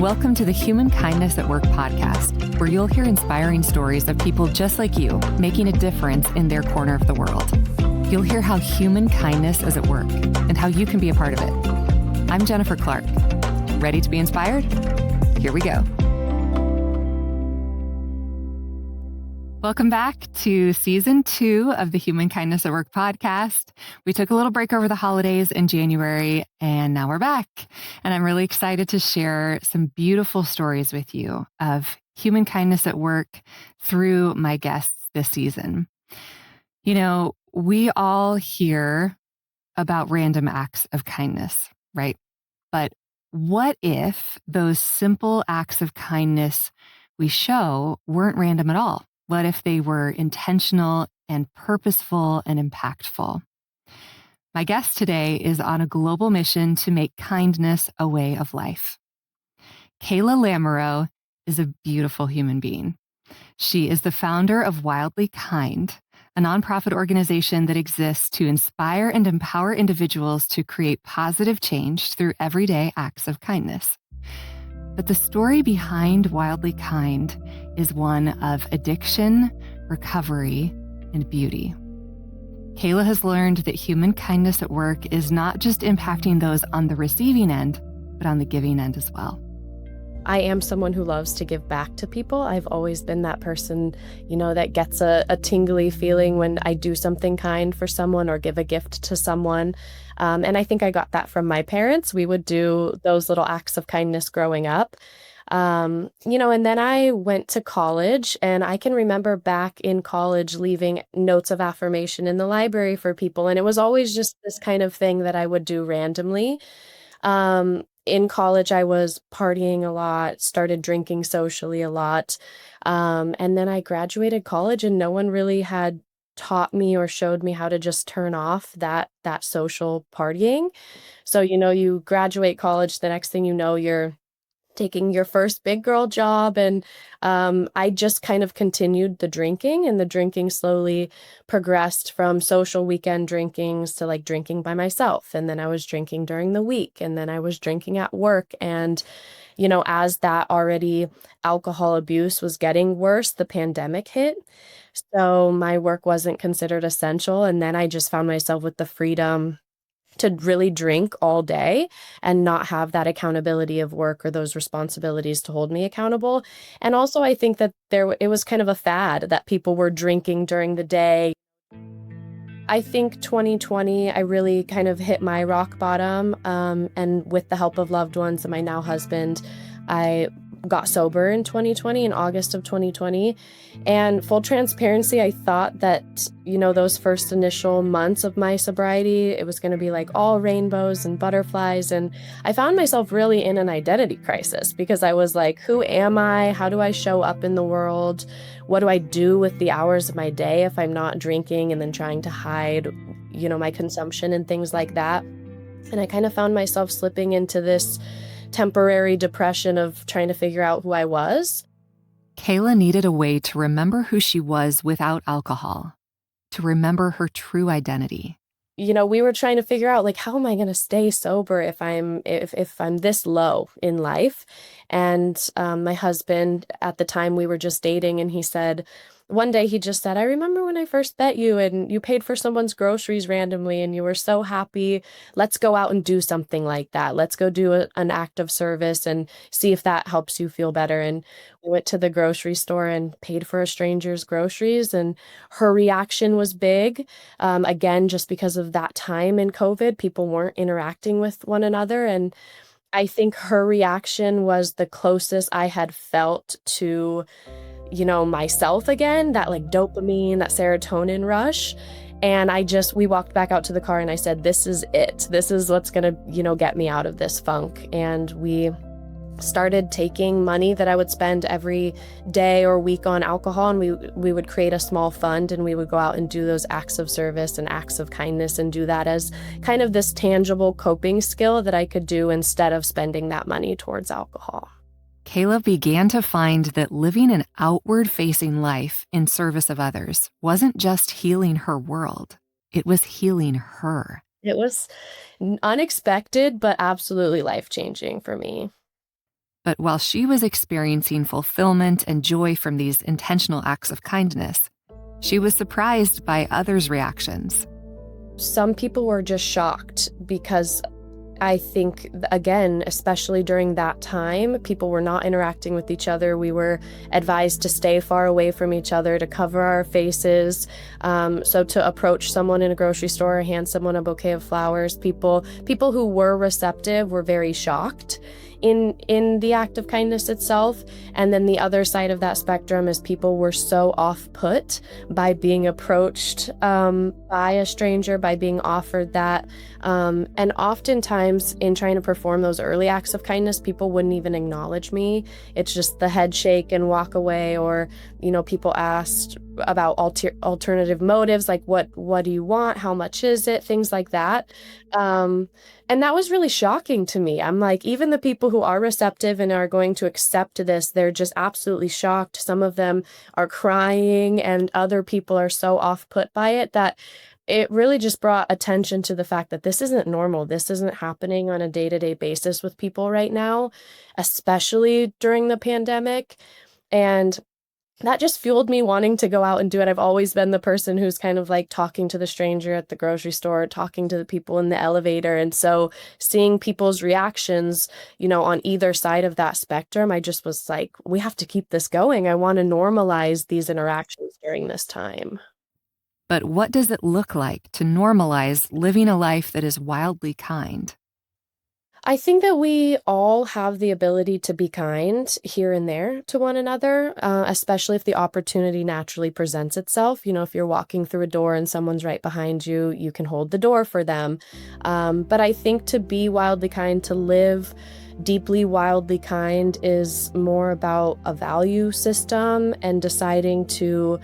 Welcome to the Human Kindness at Work podcast, where you'll hear inspiring stories of people just like you making a difference in their corner of the world. You'll hear how human kindness is at work and how you can be a part of it. I'm Jennifer Clark. Ready to be inspired? Here we go. Welcome back to season 2 of the Human Kindness at Work podcast. We took a little break over the holidays in January, and now we're back. And I'm really excited to share some beautiful stories with you of human kindness at work through my guests this season. You know, we all hear about random acts of kindness, right? But what if those simple acts of kindness we show weren't random at all? What if they were intentional and purposeful and impactful? My guest today is on a global mission to make kindness a way of life. Kayla Lamoreaux is a beautiful human being. She is the founder of Wildly Kind, a nonprofit organization that exists to inspire and empower individuals to create positive change through everyday acts of kindness. But the story behind Wildly Kind is one of addiction, recovery, and beauty. Kayla has learned that human kindness at work is not just impacting those on the receiving end, but on the giving end as well. I am someone who loves to give back to people. I've always been that person, that gets a tingly feeling when I do something kind for someone or give a gift to someone. And I think I got that from my parents. We would do those little acts of kindness growing up. And then I went to college, and I can remember back in college leaving notes of affirmation in the library for people. And it was always just this kind of thing that I would do randomly. In college, I was partying a lot, started drinking socially a lot. And then I graduated college, and no one really had taught me or showed me how to just turn off that social partying. So, you graduate college, the next thing you know, you're taking your first big girl job. And I just kind of continued the drinking, and the drinking slowly progressed from social weekend drinkings to like drinking by myself. And then I was drinking during the week, and then I was drinking at work. And, as that already alcohol abuse was getting worse, the pandemic hit. So my work wasn't considered essential. And then I just found myself with the freedom to really drink all day and not have that accountability of work or those responsibilities to hold me accountable. And also, I think that it was kind of a fad that people were drinking during the day. I think 2020, I really kind of hit my rock bottom. And with the help of loved ones and my now husband, I got sober in 2020, in August of 2020. And full transparency, I thought that, those first initial months of my sobriety, it was going to be like all rainbows and butterflies. And I found myself really in an identity crisis, because I was like, who am I? How do I show up in the world? What do I do with the hours of my day if I'm not drinking and then trying to hide, my consumption and things like that? And I kind of found myself slipping into this temporary depression of trying to figure out who I was. Kayla needed a way to remember who she was without alcohol, to remember her true identity. We were trying to figure out, like, how am I going to stay sober if I'm this low in life? And my husband, at the time, we were just dating, and one day he just said, I remember when I first met you and you paid for someone's groceries randomly and you were so happy. Let's go out and do something like that. Let's go do an act of service and see if that helps you feel better. And we went to the grocery store and paid for a stranger's groceries, and her reaction was big. Again, just because of that time in COVID, people weren't interacting with one another. And I think her reaction was the closest I had felt to myself again, that like dopamine, that serotonin rush. And we walked back out to the car, and I said, this is it. This is what's going to, get me out of this funk. And we started taking money that I would spend every day or week on alcohol, and we would create a small fund, and we would go out and do those acts of service and acts of kindness and do that as kind of this tangible coping skill that I could do instead of spending that money towards alcohol. Kayla began to find that living an outward-facing life in service of others wasn't just healing her world, it was healing her. It was unexpected, but absolutely life-changing for me. But while she was experiencing fulfillment and joy from these intentional acts of kindness, she was surprised by others' reactions. Some people were just shocked because I think, again, especially during that time, people were not interacting with each other. We were advised to stay far away from each other, to cover our faces. So to approach someone in a grocery store, hand someone a bouquet of flowers, people who were receptive were very shocked in the act of kindness itself. And then the other side of that spectrum is people were so off-put by being approached by a stranger, by being offered that. And oftentimes in trying to perform those early acts of kindness, people wouldn't even acknowledge me. It's just the head shake and walk away, or, people asked about alternative motives, like what do you want? How much is it? Things like that. And that was really shocking to me. I'm like, even the people who are receptive and are going to accept this, they're just absolutely shocked. Some of them are crying, and other people are so off-put by it that it really just brought attention to the fact that this isn't normal. This isn't happening on a day-to-day basis with people right now, especially during the pandemic. And that just fueled me wanting to go out and do it. I've always been the person who's kind of like talking to the stranger at the grocery store, talking to the people in the elevator. And so seeing people's reactions, on either side of that spectrum, I just was like, we have to keep this going. I want to normalize these interactions during this time. But what does it look like to normalize living a life that is wildly kind? I think that we all have the ability to be kind here and there to one another, especially if the opportunity naturally presents itself. If you're walking through a door and someone's right behind you, you can hold the door for them. But I think to be wildly kind, to live deeply wildly kind, is more about a value system and deciding to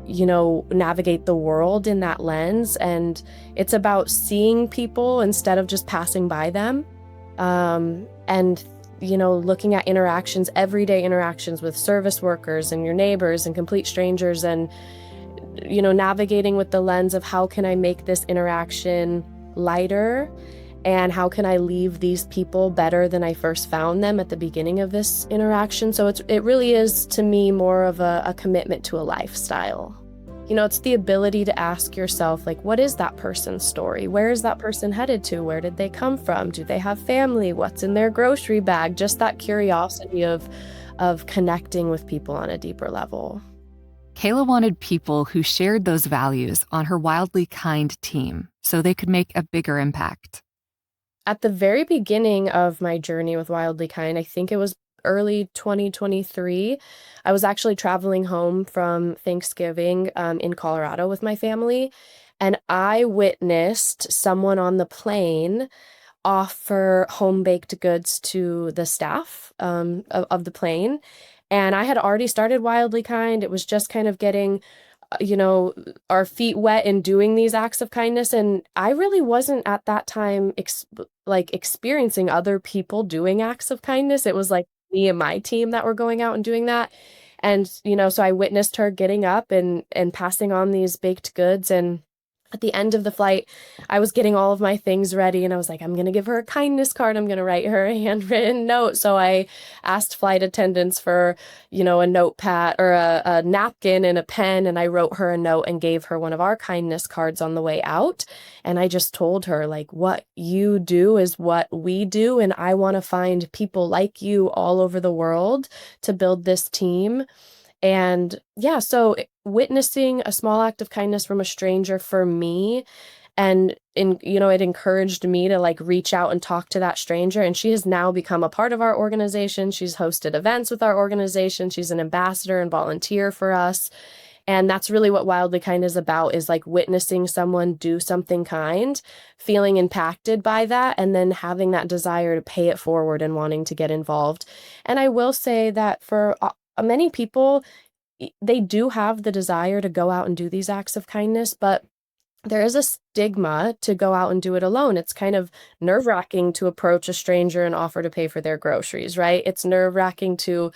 navigate the world in that lens. And it's about seeing people instead of just passing by them. And looking at interactions, everyday interactions with service workers and your neighbors and complete strangers, and, navigating with the lens of how can I make this interaction lighter, and how can I leave these people better than I first found them at the beginning of this interaction. So it really is, to me, more of a commitment to a lifestyle. It's the ability to ask yourself, like, what is that person's story? Where is that person headed to? Where did they come from? Do they have family? What's in their grocery bag? Just that curiosity of connecting with people on a deeper level. Kayla wanted people who shared those values on her wildly kind team so they could make a bigger impact. At the very beginning of my journey with Wildly Kind, I think it was early 2023, I was actually traveling home from Thanksgiving in Colorado with my family, and I witnessed someone on the plane offer home-baked goods to the staff of the plane. And I had already started Wildly Kind. It was just kind of getting our feet wet in doing these acts of kindness. And I really wasn't at that time experiencing other people doing acts of kindness. It was like me and my team that were going out and doing that. And, so I witnessed her getting up and passing on these baked goods. And at the end of the flight, I was getting all of my things ready, and I was like, I'm going to give her a kindness card. I'm going to write her a handwritten note. So I asked flight attendants for, a notepad or a napkin and a pen, and I wrote her a note and gave her one of our kindness cards on the way out. And I just told her, like, what you do is what we do, and I want to find people like you all over the world to build this team. And yeah, so witnessing a small act of kindness from a stranger for me, and it encouraged me to reach out and talk to that stranger. And she has now become a part of our organization. She's hosted events with our organization. She's an ambassador and volunteer for us. And that's really what Wildly Kind is about, is witnessing someone do something kind, feeling impacted by that, and then having that desire to pay it forward and wanting to get involved. And I will say that for many people, they do have the desire to go out and do these acts of kindness, but there is a stigma to go out and do it alone. It's kind of nerve-wracking to approach a stranger and offer to pay for their groceries, right? It's nerve-wracking to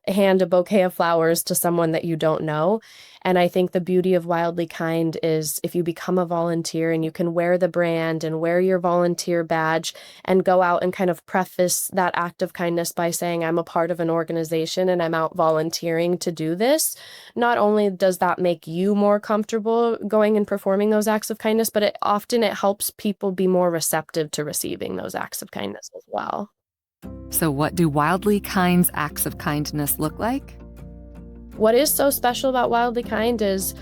hand a bouquet of flowers to someone that you don't know. And I think the beauty of Wildly Kind is if you become a volunteer and you can wear the brand and wear your volunteer badge and go out and kind of preface that act of kindness by saying, I'm a part of an organization and I'm out volunteering to do this. Not only does that make you more comfortable going and performing those acts of kindness, but it helps people be more receptive to receiving those acts of kindness as well. So what do Wildly Kind's acts of kindness look like? What is so special about Wildly Kind is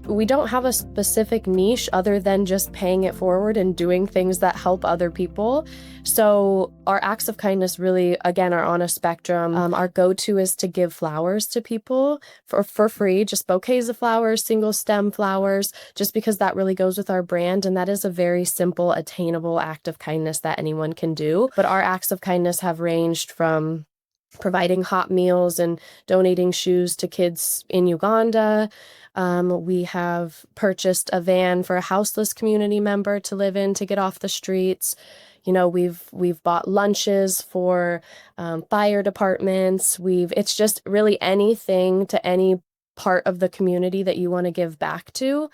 we don't have a specific niche other than just paying it forward and doing things that help other people. So our acts of kindness really, again, are on a spectrum. Our go-to is to give flowers to people for free, just bouquets of flowers, single stem flowers, just because that really goes with our brand. And that is a very simple, attainable act of kindness that anyone can do. But our acts of kindness have ranged from providing hot meals and donating shoes to kids in Uganda. We have purchased a van for a houseless community member to live in to get off the streets. You know, we've bought lunches for fire departments. It's just really anything to any part of the community that you want to give back to.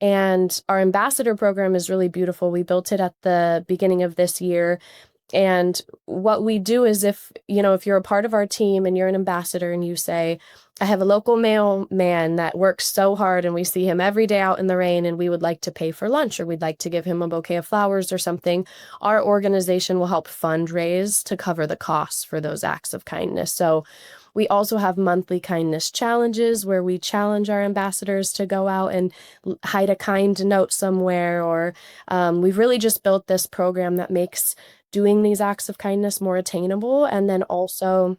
And our ambassador program is really beautiful. We built it at the beginning of this year. And what we do is if you're a part of our team and you're an ambassador and you say, I have a local mailman that works so hard and we see him every day out in the rain and we would like to pay for lunch or we'd like to give him a bouquet of flowers or something, our organization will help fundraise to cover the costs for those acts of kindness. So we also have monthly kindness challenges where we challenge our ambassadors to go out and hide a kind note somewhere, or we've really just built this program that makes doing these acts of kindness more attainable. And then also,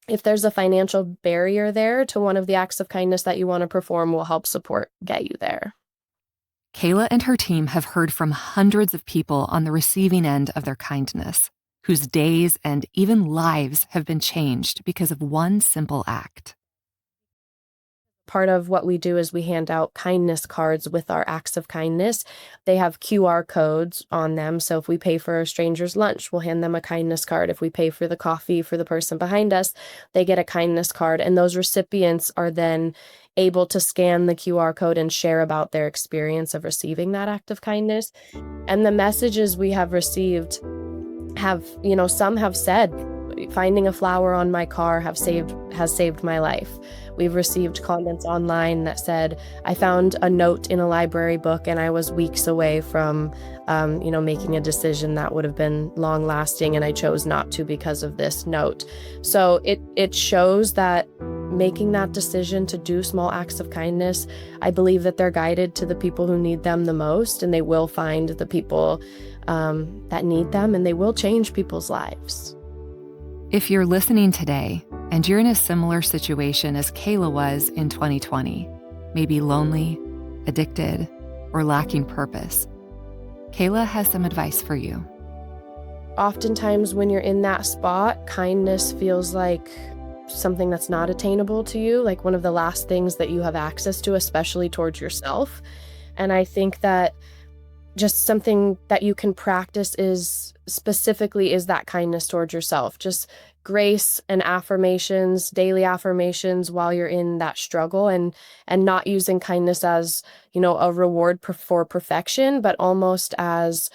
if there's a financial barrier there to one of the acts of kindness that you want to perform, will help support get you there. Kayla and her team have heard from hundreds of people on the receiving end of their kindness, whose days and even lives have been changed because of one simple act. Part of what we do is we hand out kindness cards with our acts of kindness. They have QR codes on them. So if we pay for a stranger's lunch, we'll hand them a kindness card. If we pay for the coffee for the person behind us, they get a kindness card. And those recipients are then able to scan the QR code and share about their experience of receiving that act of kindness. And the messages we have received some have said, finding a flower on my car has saved my life. We've received comments online that said, I found a note in a library book and I was weeks away from, making a decision that would have been long lasting and I chose not to because of this note. So it shows that making that decision to do small acts of kindness, I believe that they're guided to the people who need them the most, and they will find the people that need them, and they will change people's lives. If you're listening today and you're in a similar situation as Kayla was in 2020, maybe lonely, addicted, or lacking purpose, Kayla has some advice for you. Oftentimes when you're in that spot, kindness feels like something that's not attainable to you, like one of the last things that you have access to, especially towards yourself. And I think that just something that you can practice is that kindness towards yourself. Just grace and affirmations, daily affirmations while you're in that struggle, and not using kindness as, a reward for perfection, but almost as,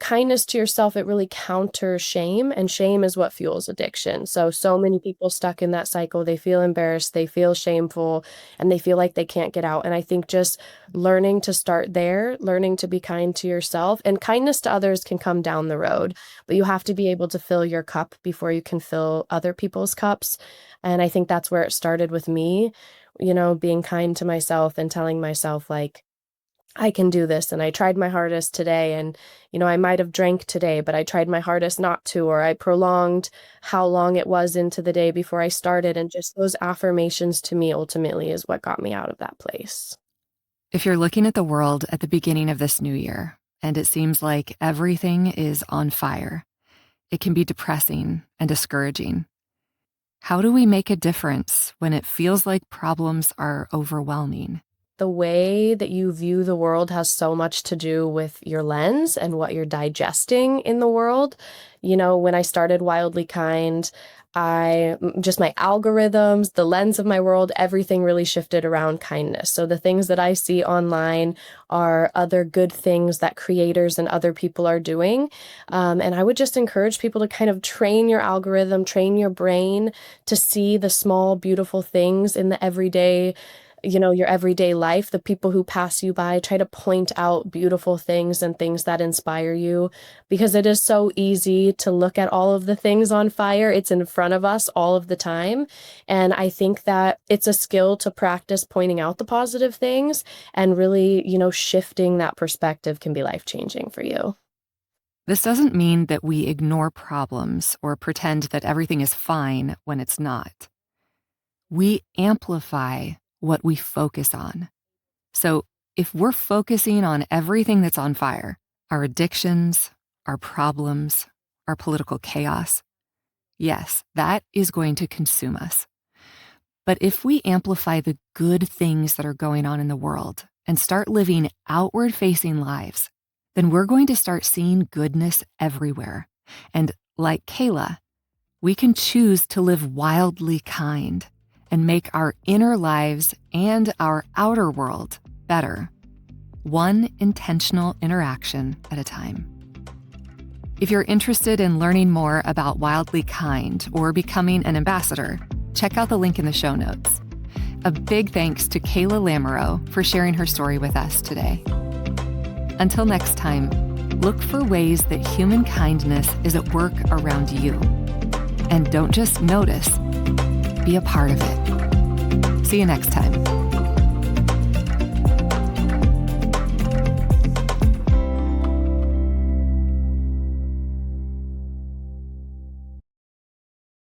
kindness to yourself. It really counters shame, and shame is what fuels addiction. So many people stuck in that cycle, they feel embarrassed, they feel shameful, and they feel like they can't get out. And I think just learning to start there, learning to be kind to yourself, and kindness to others can come down the road, but you have to be able to fill your cup before you can fill other people's cups. And I think that's where it started with me, being kind to myself and telling myself, like, I can do this. And I tried my hardest today. And, I might have drank today, but I tried my hardest not to, or I prolonged how long it was into the day before I started. And just those affirmations to me ultimately is what got me out of that place. If you're looking at the world at the beginning of this new year, and it seems like everything is on fire, it can be depressing and discouraging. How do we make a difference when it feels like problems are overwhelming? the way that you view the world has so much to do with your lens and what you're digesting in the world. You know, when I started Wildly Kind, just my algorithms, the lens of my world, everything really shifted around kindness. So the things that I see online are other good things that creators and other people are doing. And I would just encourage people to kind of train your algorithm, train your brain to see the small, beautiful things in the everyday, your everyday life. The people who pass you by, try to point out beautiful things and things that inspire you, because it is so easy to look at all of the things on fire. It's in front of us all of the time. And I think that it's a skill to practice pointing out the positive things, and really, shifting that perspective can be life-changing for you. This doesn't mean that we ignore problems or pretend that everything is fine when it's not. We amplify what we focus on. So if we're focusing on everything that's on fire, our addictions, our problems, our political chaos, yes, that is going to consume us. But if we amplify the good things that are going on in the world and start living outward-facing lives, then we're going to start seeing goodness everywhere. And like Kayla, we can choose to live wildly kind and make our inner lives and our outer world better, one intentional interaction at a time. If you're interested in learning more about Wildly Kind or becoming an ambassador, check out the link in the show notes. A big thanks to Kayla Lamoreaux for sharing her story with us today. Until next time, look for ways that human kindness is at work around you. And don't just notice, be a part of it. See you next time.